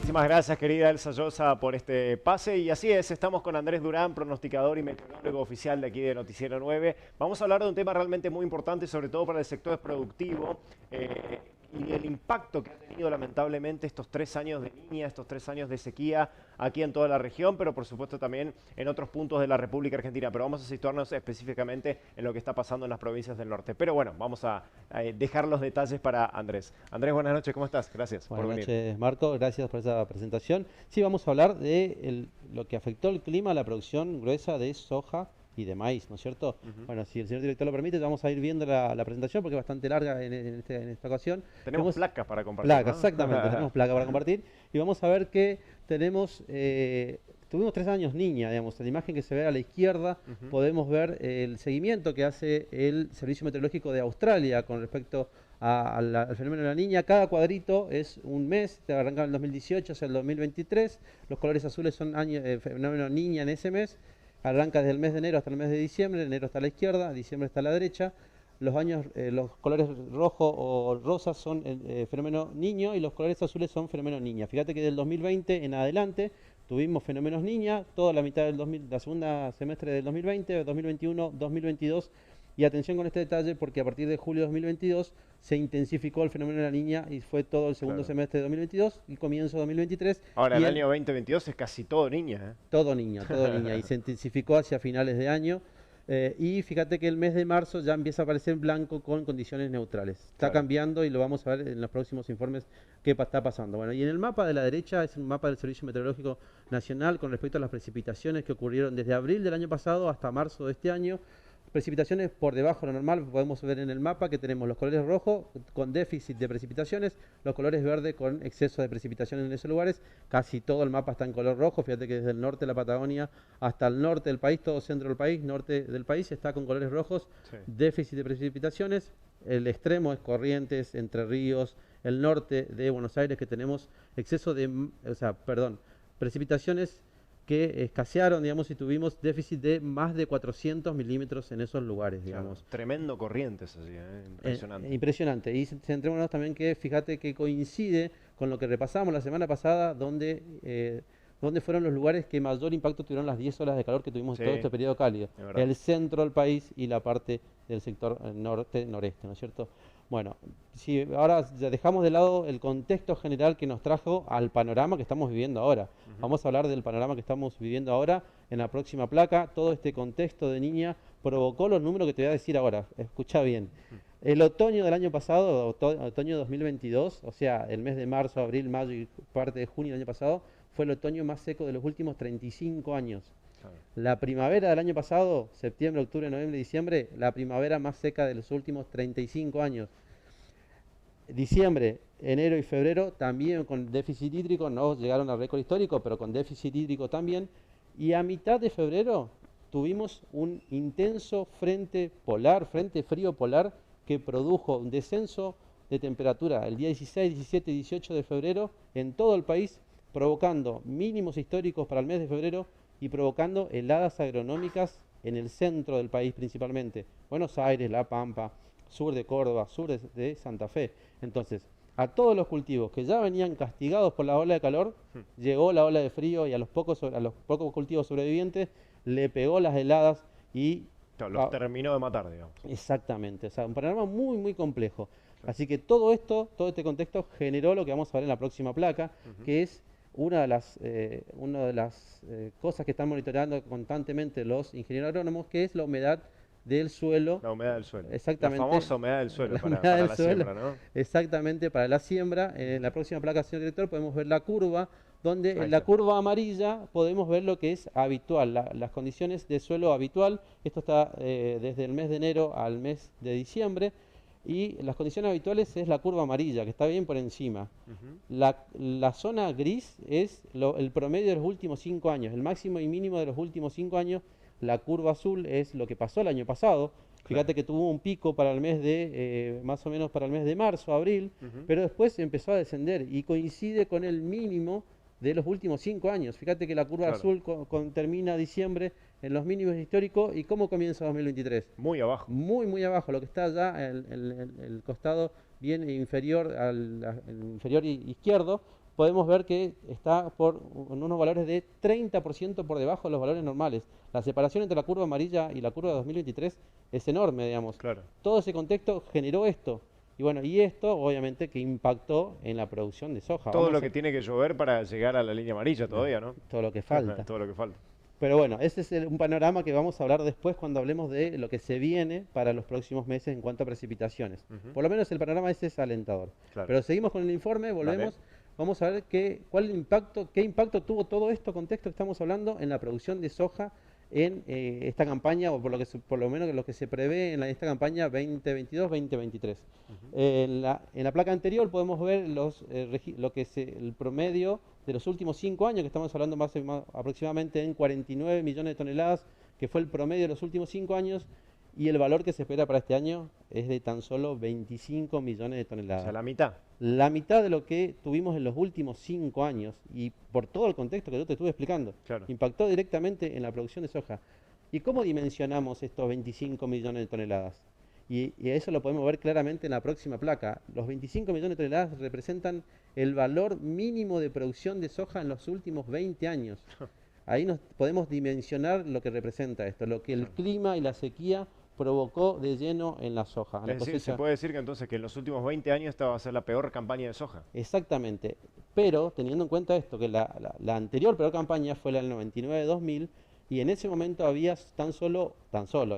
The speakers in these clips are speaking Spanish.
Muchísimas gracias, querida Elsa Llosa, por este pase. Y así es, estamos con Andrés Durán, pronosticador y meteorólogo oficial de aquí de Noticiero 9. Vamos a hablar de un tema realmente muy importante, sobre todo para el sector productivo, y el impacto que ha tenido lamentablemente estos 3 años de niña, estos 3 años de sequía aquí en toda la región, pero por supuesto también en otros puntos de la República Argentina. Pero vamos a situarnos específicamente en lo que está pasando en las provincias del norte. Pero bueno, vamos a dejar los detalles para Andrés. Andrés, buenas noches, ¿cómo estás? Gracias por Buenas venir. noches, Marco. Gracias por esa presentación. Sí, vamos a hablar de lo que afectó el clima a la producción gruesa de soja y de maíz, ¿no es cierto? Ujú. Bueno, si el señor director lo permite, vamos a ir viendo la presentación porque es bastante larga en esta ocasión. Tenemos Tenemos placas para compartir, placa, ¿no? exactamente, tenemos placa para compartir y vamos a ver que tuvimos 3 años niña, digamos. En la imagen que se ve a la izquierda Ujú. podemos ver el seguimiento que hace el Servicio Meteorológico de Australia con respecto al fenómeno de la niña. Cada cuadrito es un mes, te arranca en el 2018 hacia el 2023. Los colores azules son fenómeno niña en ese mes. Arranca desde el mes de enero hasta el mes de diciembre. Enero está a la izquierda, diciembre está a la derecha. Los colores rojo o rosas son fenómeno niño y los colores azules son fenómeno niña. Fíjate que del 2020 en adelante tuvimos fenómenos niña, toda la mitad la segunda semestre del 2020, 2021, 2022. Y atención con este detalle porque a partir de julio de 2022 se intensificó el fenómeno de la niña y fue todo el segundo Claro. semestre de 2022 y comienzo de 2023 Ahora, y el el año 2022 es casi todo niña, todo niña y se intensificó hacia finales de año. Y fíjate que el mes de marzo ya empieza a aparecer en blanco con condiciones neutrales. Está Claro. cambiando y lo vamos a ver en los próximos informes qué está pasando. Bueno, y en el mapa de la derecha es un mapa del Servicio Meteorológico Nacional con respecto a las precipitaciones que ocurrieron desde abril del año pasado hasta marzo de este año. Precipitaciones por debajo de lo normal, podemos ver en el mapa que tenemos los colores rojos con déficit de precipitaciones, los colores verde con exceso de precipitaciones en esos lugares. Casi todo el mapa está en color rojo, fíjate que desde el norte de la Patagonia hasta el norte del país, todo centro del país, norte del país está con colores rojos, Sí. déficit de precipitaciones. El extremo es Corrientes, Entre Ríos, el norte de Buenos Aires que tenemos exceso de, precipitaciones que escasearon, digamos, y tuvimos déficit de más de 400 milímetros en esos lugares, Claro. digamos. Tremendo corrientes así, impresionante. Impresionante. Y centrémonos también que, fíjate que coincide con lo que repasamos la semana pasada, donde fueron los lugares que mayor impacto tuvieron las 10 olas de calor que tuvimos Sí, en todo este es periodo cálido. verdad. El centro del país y la parte del sector norte-noreste, ¿no es cierto? Bueno, si ahora ya dejamos de lado el contexto general que nos trajo al panorama que estamos viviendo ahora. Ujú. Vamos a hablar del panorama que estamos viviendo ahora en la próxima placa. Todo este contexto de niña provocó los números que te voy a decir ahora. Escucha bien. El otoño del año pasado, otoño 2022, o sea, el mes de marzo, abril, mayo y parte de junio del año pasado, fue el otoño más seco de los últimos 35 años. Claro. La primavera del año pasado, septiembre, octubre, noviembre, diciembre, la primavera más seca de los últimos 35 años. Diciembre, enero y febrero también con déficit hídrico, no llegaron al récord histórico, pero con déficit hídrico también. Y a mitad de febrero tuvimos un intenso frente polar, frente frío polar, que produjo un descenso de temperatura el día 16, 17 y 18 de febrero en todo el país, provocando mínimos históricos para el mes de febrero y provocando heladas agronómicas en el centro del país principalmente. Buenos Aires, La Pampa, sur de Córdoba, sur de Santa Fe. Entonces, a todos los cultivos que ya venían castigados por la ola de calor, llegó la ola de frío y a los pocos cultivos sobrevivientes le pegó las heladas y Claro, los terminó de matar, digamos. exactamente, o sea, un panorama muy muy complejo. Claro. Así que todo esto, todo este contexto generó lo que vamos a ver en la próxima placa, Ujú. que es una de las cosas que están monitoreando constantemente los ingenieros agrónomos, que es la humedad del suelo. La humedad del suelo. La Exactamente, famosa humedad del suelo la para, humedad para del la suelo, siembra, ¿no? exactamente para la siembra. En la próxima placa, señor director, podemos ver la curva, donde Ahí en la está. curva amarilla podemos ver lo que es habitual, las condiciones de suelo habitual. Esto está desde el mes de enero al mes de diciembre. Y las condiciones habituales es la curva amarilla, que está bien por encima. Ujú. La zona gris es el promedio de los últimos 5 años, el máximo y mínimo de los últimos 5 años. La curva azul es lo que pasó el año pasado. Claro. Fíjate que tuvo un pico para el mes más o menos para el mes de marzo, abril, Ujú. pero después empezó a descender y coincide con el mínimo de los últimos 5 años. Fíjate que la curva Claro. azul termina diciembre en los mínimos históricos. ¿Y cómo comienza 2023? Muy abajo. Muy, muy abajo, lo que está allá, el costado bien inferior al inferior izquierdo, podemos ver que está en unos valores de 30% por debajo de los valores normales. La separación entre la curva amarilla y la curva de 2023 es enorme, digamos. Claro. Todo ese contexto generó esto. Y bueno, y esto obviamente que impactó en la producción de soja. Todo lo que tiene que llover para llegar a la línea amarilla todavía, ¿no? Todo lo que falta. Todo lo que falta. Pero bueno, ese es un panorama que vamos a hablar después cuando hablemos de lo que se viene para los próximos meses en cuanto a precipitaciones. Por lo menos el panorama ese es alentador. Claro. Pero seguimos con el informe, volvemos. Dale. Vamos a ver qué impacto tuvo todo esto, contexto que estamos hablando en la producción de soja en esta campaña, o por lo menos lo que se prevé en esta campaña 2022-2023. En la placa anterior podemos ver el promedio de los últimos 5 años, que estamos hablando más aproximadamente en 49 millones de toneladas, que fue el promedio de los últimos 5 años, y el valor que se espera para este año es de tan solo 25 millones de toneladas. O sea, la mitad. La mitad de lo que tuvimos en los últimos 5 años, y por todo el contexto que yo te estuve explicando, Claro. impactó directamente en la producción de soja. ¿Y cómo dimensionamos estos 25 millones de toneladas? Y eso lo podemos ver claramente en la próxima placa. Los 25 millones de toneladas representan el valor mínimo de producción de soja en los últimos 20 años. Ahí podemos dimensionar lo que representa esto, lo que el clima y la sequía provocó de lleno en la soja. Es decir, se puede decir que entonces que en los últimos 20 años esta va a ser la peor campaña de soja. Exactamente, pero teniendo en cuenta esto, que la anterior peor campaña fue la del 99-2000, y en ese momento había tan solo,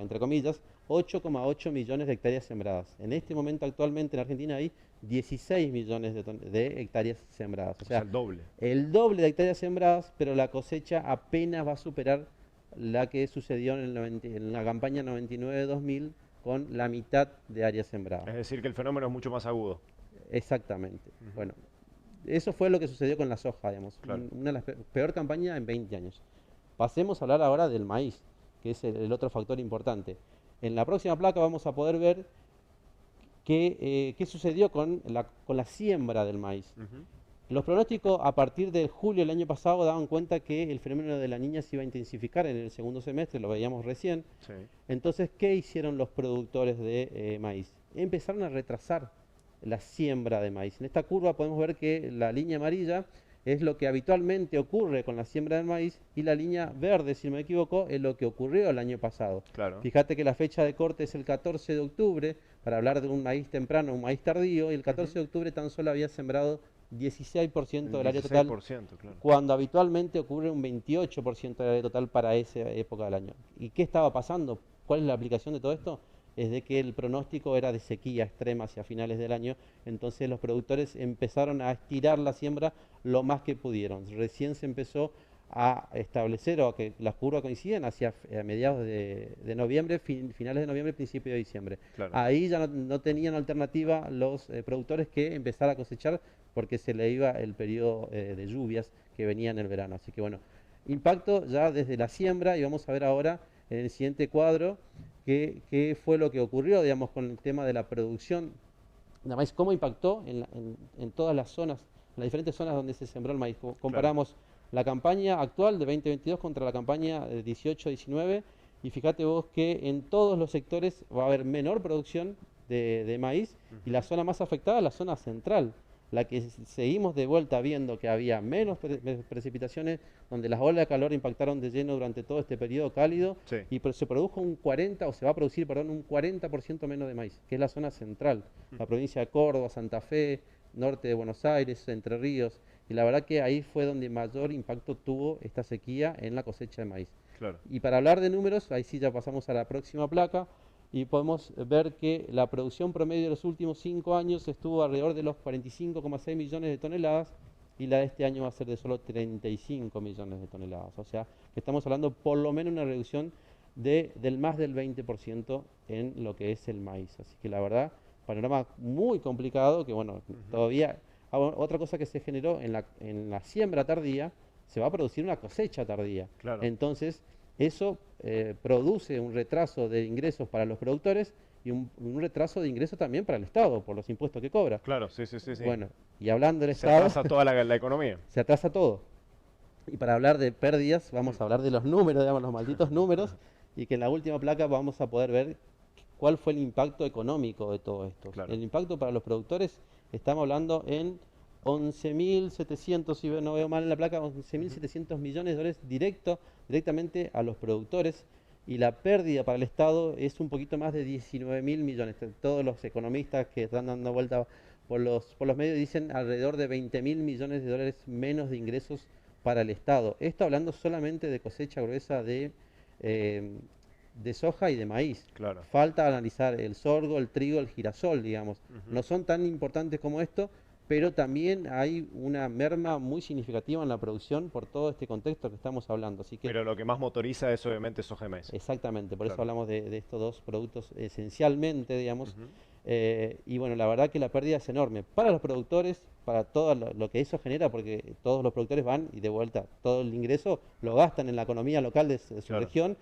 entre comillas, 8,8 millones de hectáreas sembradas. En este momento actualmente en Argentina hay 16 millones de hectáreas sembradas. O sea, el doble. El doble de hectáreas sembradas, pero la cosecha apenas va a superar la que sucedió en la campaña 99-2000 con la mitad de áreas sembradas. Es decir, que el fenómeno es mucho más agudo. Exactamente. Bueno, eso fue lo que sucedió con la soja, digamos. Claro. Una de las peor campañas en 20 años. Pasemos a hablar ahora del maíz, que es el otro factor importante. En la próxima placa vamos a poder ver qué sucedió con la siembra del maíz. Los pronósticos a partir de julio del año pasado daban cuenta que el fenómeno de la Niña se iba a intensificar en el segundo semestre, lo veíamos recién. Sí. Entonces, ¿qué hicieron los productores de maíz? Empezaron a retrasar la siembra de maíz. En esta curva podemos ver que la línea amarilla es lo que habitualmente ocurre con la siembra del maíz, y la línea verde, si no me equivoco, es lo que ocurrió el año pasado. Claro. Fíjate que la fecha de corte es el 14 de octubre, para hablar de un maíz temprano, un maíz tardío, y el 14 de octubre tan solo había sembrado 16% del área total, claro. cuando habitualmente ocurre un 28% del área total para esa época del año. ¿Y qué estaba pasando? ¿Cuál es la aplicación de todo esto? Es de que el pronóstico era de sequía extrema hacia finales del año, entonces los productores empezaron a estirar la siembra lo más que pudieron. Recién se empezó a establecer, o a que las curvas coinciden hacia mediados de noviembre, finales de noviembre, principio de diciembre. Claro. Ahí ya no tenían alternativa los productores que empezar a cosechar, porque se le iba el periodo de lluvias que venía en el verano. Así que bueno, impacto ya desde la siembra, y vamos a ver ahora en el siguiente cuadro qué fue lo que ocurrió, digamos, con el tema de la producción de maíz, cómo impactó en todas las zonas, en las diferentes zonas donde se sembró el maíz. Comparamos la campaña actual de 2022 contra la campaña de 18-19, y fíjate vos que en todos los sectores va a haber menor producción de maíz, y la zona más afectada es la zona central, la que seguimos de vuelta viendo que había menos precipitaciones, donde las olas de calor impactaron de lleno durante todo este periodo cálido, Sí. y se produjo se va a producir, un 40% menos de maíz, que es la zona central, la provincia de Córdoba, Santa Fe, norte de Buenos Aires, Entre Ríos, y la verdad que ahí fue donde mayor impacto tuvo esta sequía en la cosecha de maíz. Claro. Y para hablar de números, ahí sí ya pasamos a la próxima placa, y podemos ver que la producción promedio de los últimos 5 años estuvo alrededor de los 45,6 millones de toneladas, y la de este año va a ser de solo 35 millones de toneladas. O sea, que estamos hablando por lo menos una reducción del más del 20% en lo que es el maíz. Así que la verdad, panorama muy complicado, que bueno, todavía... otra cosa que se generó en la siembra tardía, se va a producir una cosecha tardía. Claro. Entonces, eso produce un retraso de ingresos para los productores, y un retraso de ingresos también para el Estado, por los impuestos que cobra. Claro, sí. Bueno, y hablando del Se Estado... atrasa toda la economía. Se atrasa todo. Y para hablar de pérdidas, vamos a hablar de los números, digamos, los malditos números, y que en la última placa vamos a poder ver cuál fue el impacto económico de todo esto. Claro. El impacto para los productores, estamos hablando en 11.700, si no veo mal en la placa, 11.700 millones de dólares directamente a los productores, y la pérdida para el Estado es un poquito más de 19.000 millones. Todos los economistas que están dando vuelta por los medios dicen alrededor de 20.000 millones de dólares menos de ingresos para el Estado. Esto hablando solamente de cosecha gruesa de soja y de maíz. Claro. Falta analizar el sorgo, el trigo, el girasol, digamos. No son tan importantes como esto, pero también hay una merma muy significativa en la producción por todo este contexto que estamos hablando. Así que, Pero lo que más motoriza es obviamente soja y maíz. exactamente, por eso Claro. hablamos de estos dos productos esencialmente, digamos. Ujú. Y bueno, la verdad que la pérdida es enorme para los productores, para todo lo que eso genera, porque todos los productores van y de vuelta todo el ingreso lo gastan en la economía local de su Claro. región.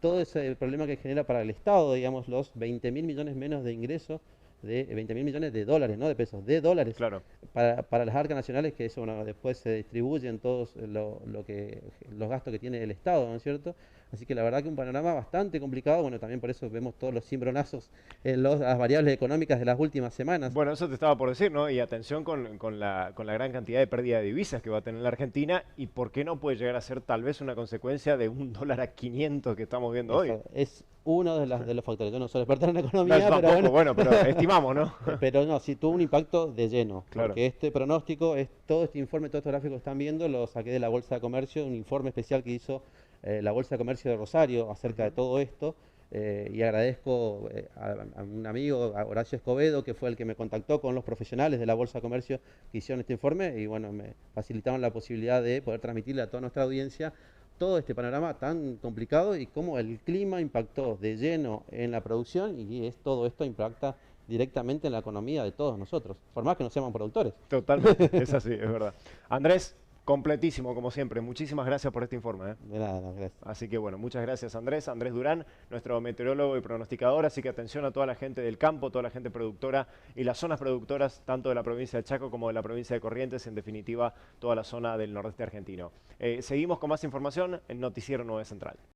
Todo ese problema que genera para el Estado, digamos, los 20.000 millones menos de ingresos, de 20.000 millones de dólares, no de pesos, de dólares, Claro. para las arcas nacionales, que eso, bueno, después se distribuyen todos los gastos que tiene el Estado, ¿no es cierto? Así que la verdad que un panorama bastante complicado. Bueno, también por eso vemos todos los cimbronazos en las variables económicas de las últimas semanas. Bueno, eso te estaba por decir, ¿no? Y atención con la gran cantidad de pérdida de divisas que va a tener la Argentina y por qué no puede llegar a ser tal vez una consecuencia de un dólar a 500 que estamos viendo hoy. Eso es uno de los factores. Yo no soy experto en No, economía, yo pero tampoco, bueno. bueno, pero estimamos, ¿no? Pero no, sí tuvo un impacto de lleno, Claro. porque este pronóstico, todo este informe, todos estos gráficos que están viendo, lo saqué de la Bolsa de Comercio, un informe especial que hizo la Bolsa de Comercio de Rosario acerca de todo esto. Y agradezco a un amigo, a Horacio Escobedo, que fue el que me contactó con los profesionales de la Bolsa de Comercio que hicieron este informe, y bueno, me facilitaron la posibilidad de poder transmitirle a toda nuestra audiencia todo este panorama tan complicado y cómo el clima impactó de lleno en la producción, y todo esto impacta directamente en la economía de todos nosotros, por más que no seamos productores. Totalmente, es así, es verdad. Andrés, completísimo como siempre. Muchísimas gracias por este informe, ¿eh? De nada, gracias. Así que bueno, muchas gracias Andrés. Andrés Durán, nuestro meteorólogo y pronosticador. Así que atención a toda la gente del campo, toda la gente productora y las zonas productoras, tanto de la provincia de Chaco como de la provincia de Corrientes, en definitiva, toda la zona del nordeste argentino. Seguimos con más información en Noticiero 9 Central.